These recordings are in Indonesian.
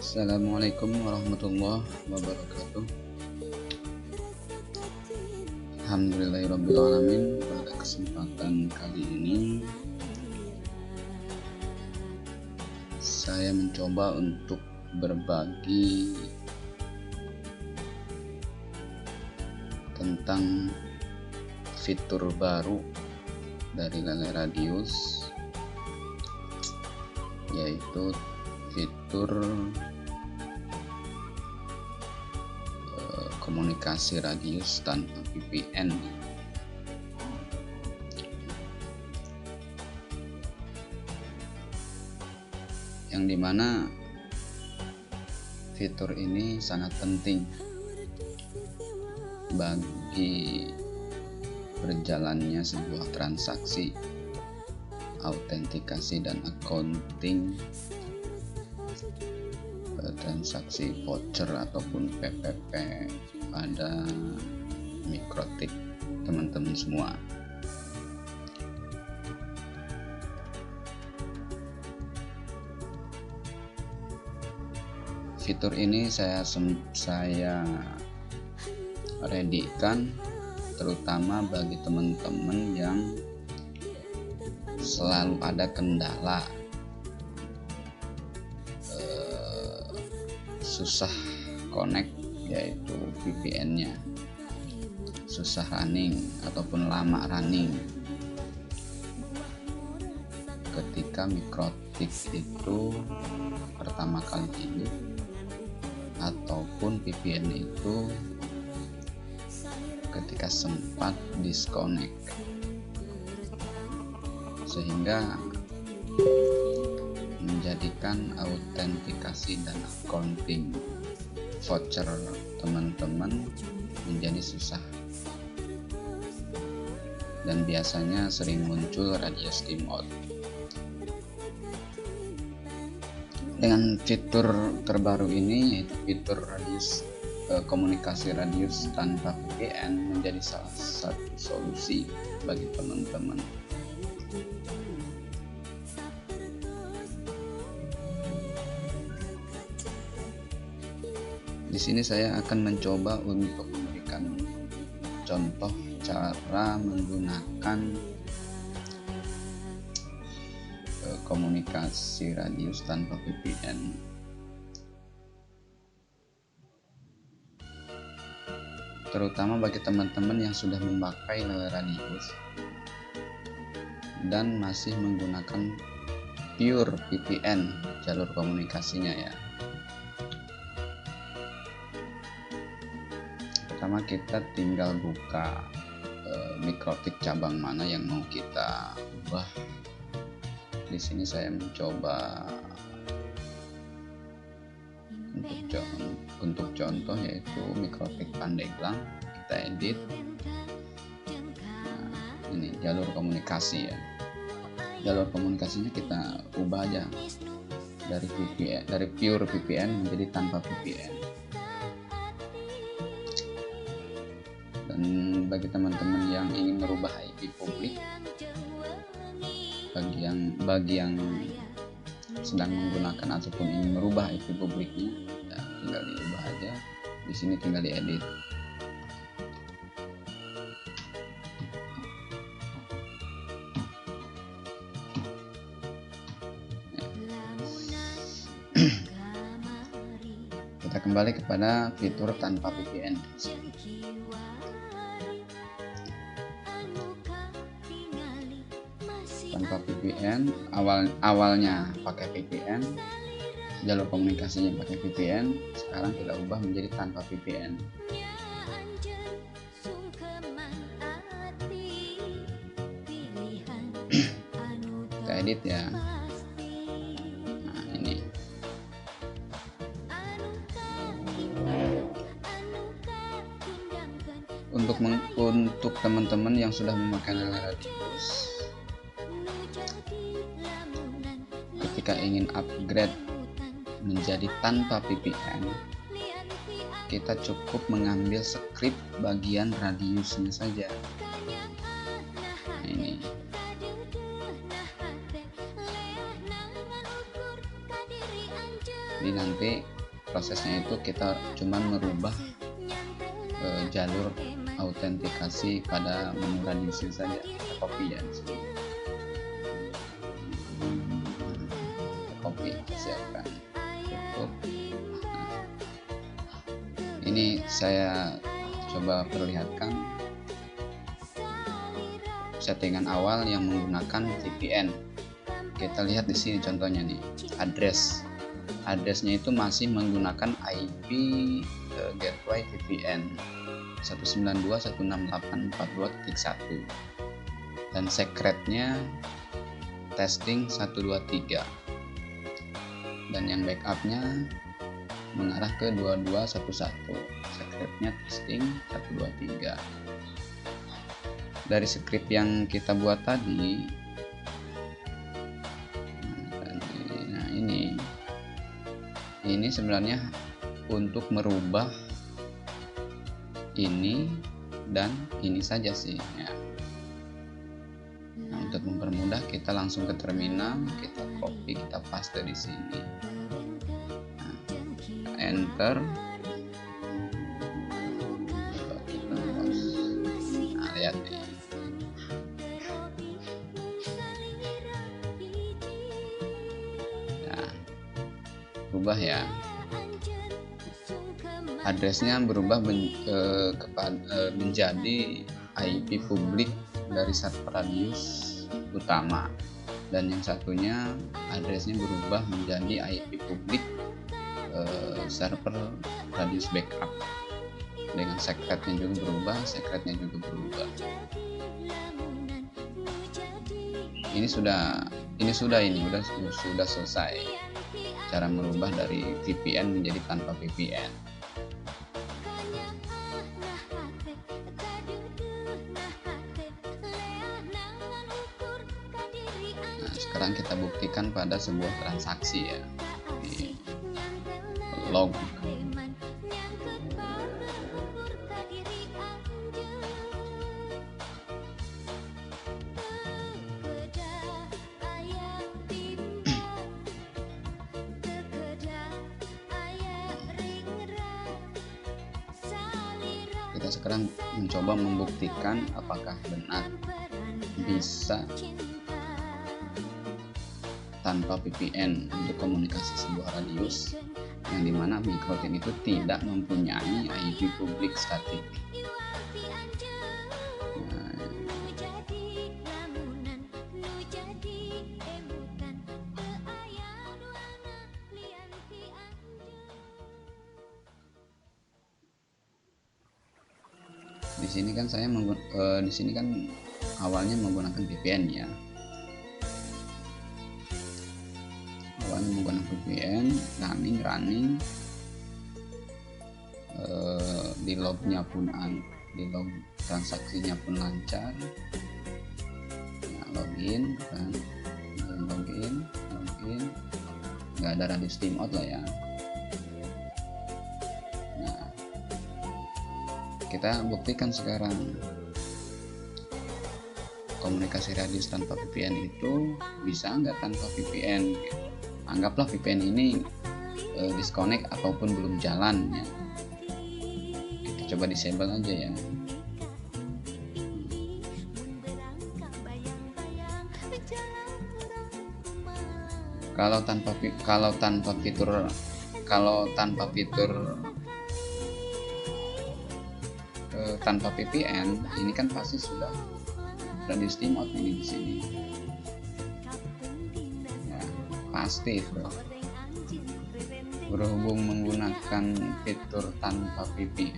Assalamualaikum warahmatullahi wabarakatuh. Alhamdulillahirrabbilalamin. Pada kesempatan kali ini saya mencoba untuk berbagi tentang fitur baru dari Lele Radius, yaitu fitur komunikasi radius tanpa VPN. Yang dimana fitur ini sangat penting bagi berjalannya sebuah transaksi, autentikasi dan accounting, transaksi voucher ataupun PPP pada Mikrotik teman-teman semua. Fitur ini saya readykan terutama bagi teman-teman yang selalu ada kendala, susah connect, yaitu VPN-nya susah running ataupun lama running ketika Mikrotik itu pertama kali hidup, ataupun VPN itu ketika sempat disconnect, sehingga menjadikan autentikasi dan accounting voucher teman-teman menjadi susah, dan biasanya sering muncul radius timeout. Dengan fitur terbaru ini, yaitu fitur radius komunikasi radius tanpa VPN, menjadi salah satu solusi bagi teman-teman. Di sini saya akan mencoba untuk memberikan contoh cara menggunakan komunikasi radius tanpa VPN. Terutama bagi teman-teman yang sudah memakai Lele Radius dan masih menggunakan pure VPN jalur komunikasinya ya. Pertama kita tinggal buka Mikrotik cabang mana yang mau kita ubah. Di sini saya mencoba untuk contoh yaitu Mikrotik Pandeglang. Kita edit. Nah, ini jalur komunikasi ya. Jalur komunikasinya kita ubah aja dari VPN, dari pure VPN menjadi tanpa VPN. Dan bagi teman-teman yang ingin merubah IP publik, bagi yang sedang menggunakan ataupun ingin merubah IP publiknya, ya, tinggal diubah aja. Di sini tinggal diedit. Kita kembali kepada fitur tanpa VPN. Tanpa VPN, awalnya pakai VPN, jalur komunikasinya pakai VPN, sekarang kita ubah menjadi tanpa VPN. Kita edit ya. Nah, ini untuk teman-teman yang sudah memakai Lele Radius, ketika ingin upgrade menjadi tanpa VPN, kita cukup mengambil script bagian radiusnya saja. Nah, ini Jadi nanti prosesnya itu kita cuman merubah jalur autentikasi pada menu radius saja. Kita copy ya di sini. Copy, siapkan, tutup. Nah, ini saya coba perlihatkan settingan awal yang menggunakan VPN. Kita lihat di sini contohnya nih, addressnya itu masih menggunakan IP gateway VPN 192.168.42.1 dan secretnya testing 123, dan yang backupnya mengarah ke 2211, secretnya testing 123. Dari script yang kita buat tadi, nah ini sebenarnya untuk merubah ini dan ini saja sih ya. Nah, untuk mempermudah kita langsung ke terminal, kita copy, kita paste di sini. Nah, enter. Nah, lihat nih. Nah, berubah ya. Addressnya berubah menjadi IP publik dari server radius utama, dan yang satunya addressnya berubah menjadi IP publik server radius backup, dengan secretnya juga berubah, ini sudah selesai cara merubah dari VPN menjadi tanpa VPN. Nah, sekarang kita buktikan pada sebuah transaksi ya, di log. Kita sekarang mencoba membuktikan apakah benar bisa tanpa VPN untuk komunikasi sebuah radius, yang dimana Mikrotik itu tidak mempunyai IP publik statik. Nah, di sini kan awalnya menggunakan VPN ya. Menggunakan VPN, running, di log transaksinya pun lancar. Nah, login, nggak ada radius timeout lah ya. Nah, kita buktikan sekarang komunikasi radius tanpa VPN itu bisa nggak tanpa VPN. Anggaplah VPN ini disconnect ataupun belum jalan ya. Kita coba disable aja ya. Kalau tanpa VPN ini kan pasti sudah radius timeout ini di sini. Pasti itu. Berhubung menggunakan fitur tanpa VPN,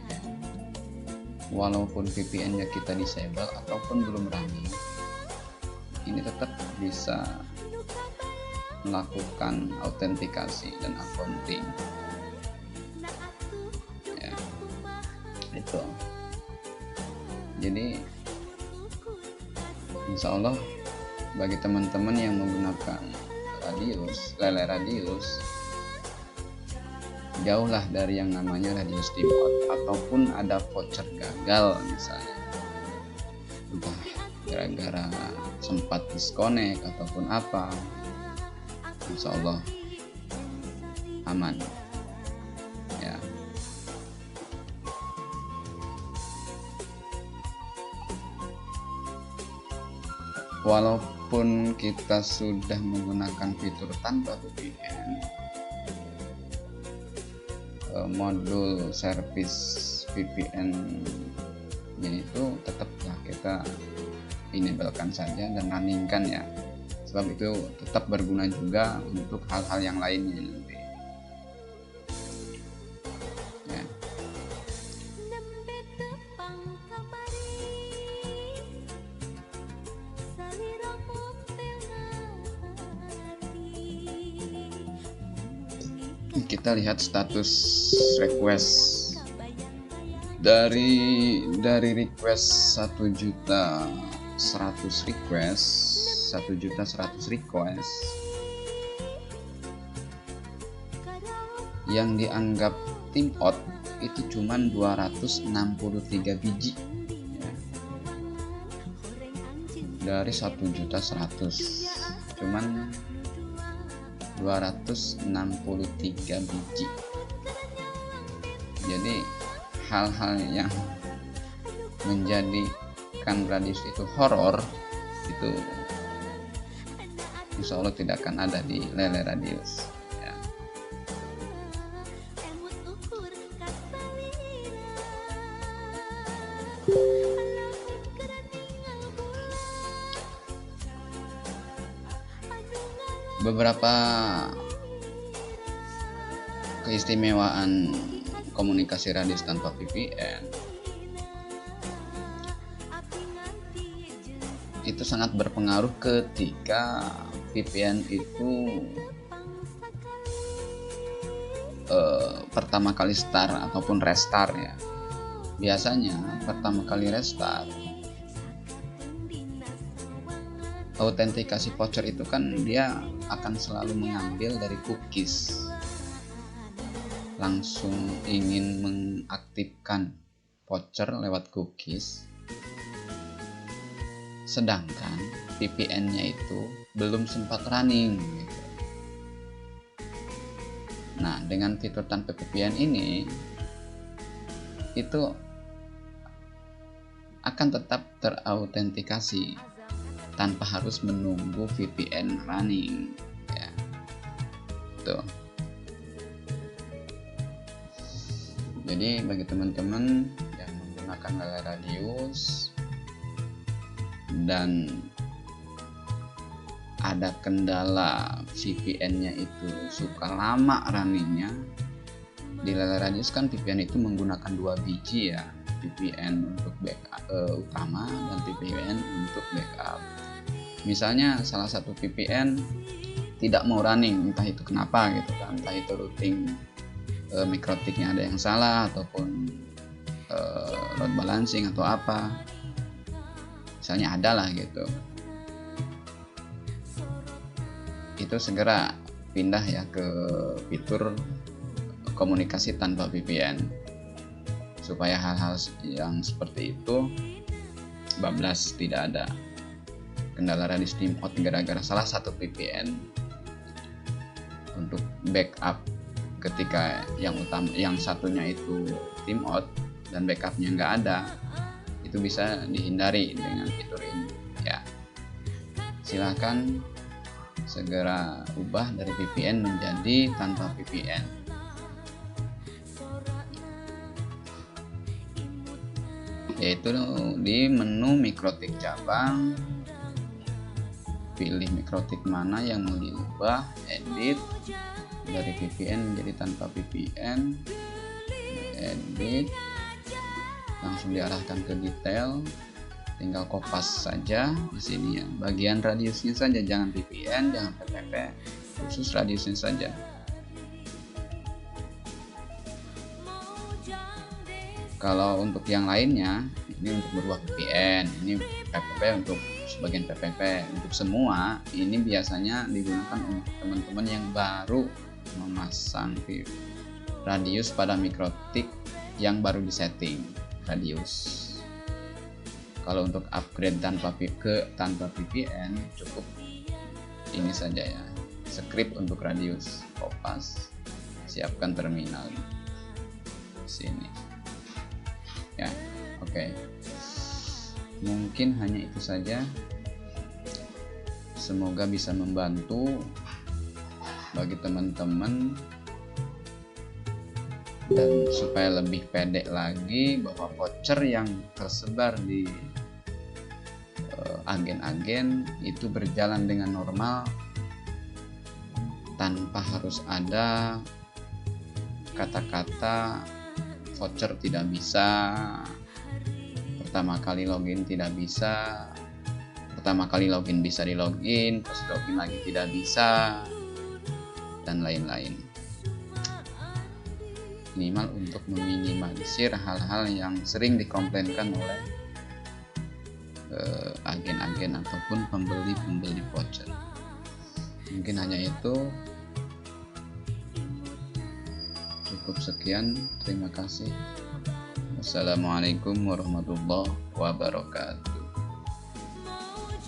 walaupun VPN-nya kita disable ataupun belum running, ini tetap bisa melakukan autentikasi dan accounting ya, itu. Jadi insya Allah bagi teman-teman yang menggunakan lele radius, jauhlah dari yang namanya radius timeout ataupun ada voucher gagal misalnya, entah gara-gara sempat disconnect ataupun apa. Insya Allah aman. walaupun kita sudah menggunakan fitur tanpa VPN, modul service VPN-nya itu tetaplah kita enablekan saja dan runningkan ya, sebab itu tetap berguna juga untuk hal-hal yang lainnya nanti ya. Kita lihat status request dari request 1.100.000 request yang dianggap timeout itu cuman 263 biji ya. Dari 1.100.000 cuman 263 biji. Jadi hal-hal yang menjadikan radius itu horor itu insya Allah tidak akan ada di Lele Radius ya. Beberapa keistimewaan komunikasi radius tanpa VPN itu sangat berpengaruh ketika VPN itu pertama kali start ataupun restart ya. Biasanya pertama kali restart, autentikasi voucher itu kan dia akan selalu mengambil dari cookies, langsung ingin mengaktifkan voucher lewat cookies, sedangkan VPN-nya itu belum sempat running gitu. Nah, dengan fitur tanpa VPN ini itu akan tetap terautentikasi tanpa harus menunggu VPN running ya. Tuh. Jadi bagi teman-teman yang menggunakan Lele Radius dan ada kendala VPN-nya itu suka lama runningnya, di Lele Radius kan VPN itu menggunakan 2 biji ya, VPN untuk backup utama dan VPN untuk backup. Misalnya salah satu VPN tidak mau running, entah itu kenapa gitu kan, entah itu routing mikrotiknya ada yang salah ataupun load balancing atau apa, misalnya ada lah gitu, itu segera pindah ya ke fitur komunikasi tanpa VPN supaya hal-hal yang seperti itu bablas, tidak ada kendala radius timeout gara-gara salah satu VPN untuk backup ketika yang satunya itu timeout dan backupnya nggak ada. Itu bisa dihindari dengan fitur ini ya. Silahkan segera ubah dari VPN menjadi tanpa VPN. Yaitu di menu mikrotik cabang, pilih mikrotik mana yang mau diubah, edit dari VPN menjadi tanpa VPN, edit, langsung diarahkan ke detail, tinggal kopas saja di sini ya, bagian radiusnya saja, jangan VPN, jangan PPP, khusus radiusnya saja. Kalau untuk yang lainnya, ini untuk berubah VPN, ini PPP untuk sebagian PPP. Untuk semua ini biasanya digunakan untuk teman-teman yang baru memasang radius pada mikrotik yang baru disetting radius. Kalau untuk upgrade tanpa VPN cukup ini saja ya, script untuk radius, kopas, siapkan terminal di sini ya. Oke. Mungkin hanya itu saja Semoga bisa membantu bagi teman-teman, dan supaya lebih pede lagi bahwa voucher yang tersebar di agen-agen itu berjalan dengan normal tanpa harus ada kata-kata voucher tidak bisa, pertama kali login tidak bisa, pertama kali login bisa di login, pas login lagi tidak bisa, dan lain-lain. Minimal untuk meminimalisir hal-hal yang sering dikomplainkan oleh agen-agen ataupun pembeli voucher. Mungkin hanya itu. Cukup sekian, terima kasih. Wassalamualaikum warahmatullahi wabarakatuh.